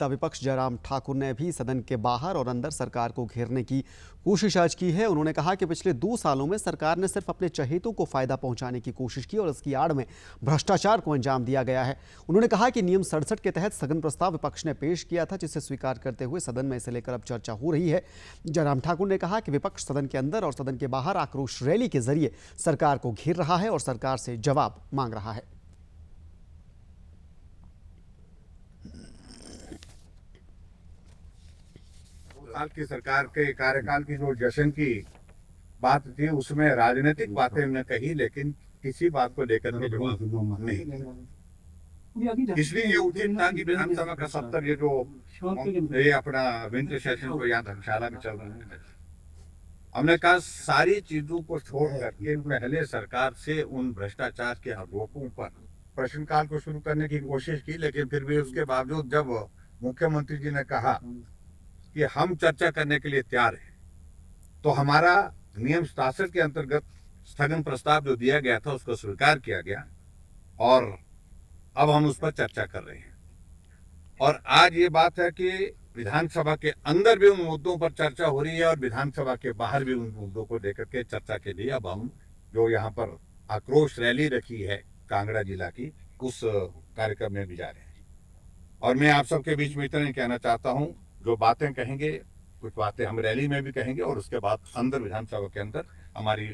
नेता विपक्ष जयराम ठाकुर ने भी सदन के बाहर और अंदर सरकार को घेरने की कोशिश आज की है। उन्होंने कहा कि पिछले 2 सालों में सरकार ने सिर्फ अपने चहेतों को फायदा पहुंचाने की कोशिश की और इसकी आड़ में भ्रष्टाचार को अंजाम दिया गया है। उन्होंने कहा कि नियम 67 के तहत स्थगन प्रस्ताव विपक्ष ने पेश किया था, जिसे स्वीकार करते हुए सदन में इसे लेकर अब चर्चा हो रही है। जयराम ठाकुर ने कहा कि विपक्ष सदन के अंदर और सदन के बाहर आक्रोश रैली के जरिए सरकार को घेर रहा है और सरकार से जवाब मांग रहा है। साल की सरकार के कार्यकाल की जो जश्न की बात थी उसमें राजनीतिक बातें हमने कही, लेकिन किसी बात को लेकर के जवाब नहीं। इसलिए ये उचित था कि विधानसभा का सत्र ये अपना विंटर सेशन को यहाँ धर्मशाला में चल रहा है, हमने कहा सारी चीजों को छोड़ करके पहले सरकार से उन भ्रष्टाचार के आरोपों पर प्रश्नकाल को शुरू करने की कोशिश की, लेकिन फिर भी उसके बावजूद जब मुख्यमंत्री जी ने कहा कि हम चर्चा करने के लिए तैयार हैं, तो हमारा नियम 67 के अंतर्गत स्थगन प्रस्ताव जो दिया गया था उसको स्वीकार किया गया और अब हम उस पर चर्चा कर रहे हैं। और आज ये बात है कि विधानसभा के अंदर भी उन मुद्दों पर चर्चा हो रही है और विधानसभा के बाहर भी उन मुद्दों को लेकर के चर्चा के लिए अब हम जो यहाँ पर आक्रोश रैली रखी है कांगड़ा जिला की, उस कार्यक्रम में भी जा रहे हैं। और मैं आप सबके बीच में इतना ही कहना चाहता हूँ, जो बातें कहेंगे कुछ बातें हम रैली में भी कहेंगे और उसके बाद अंदर विधानसभा के अंदर हमारी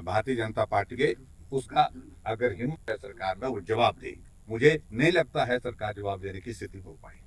भारतीय जनता पार्टी के उसका अगर हिम्मत है सरकार में वो जवाब देगी। मुझे नहीं लगता है सरकार जवाब देने की स्थिति हो पाएगी।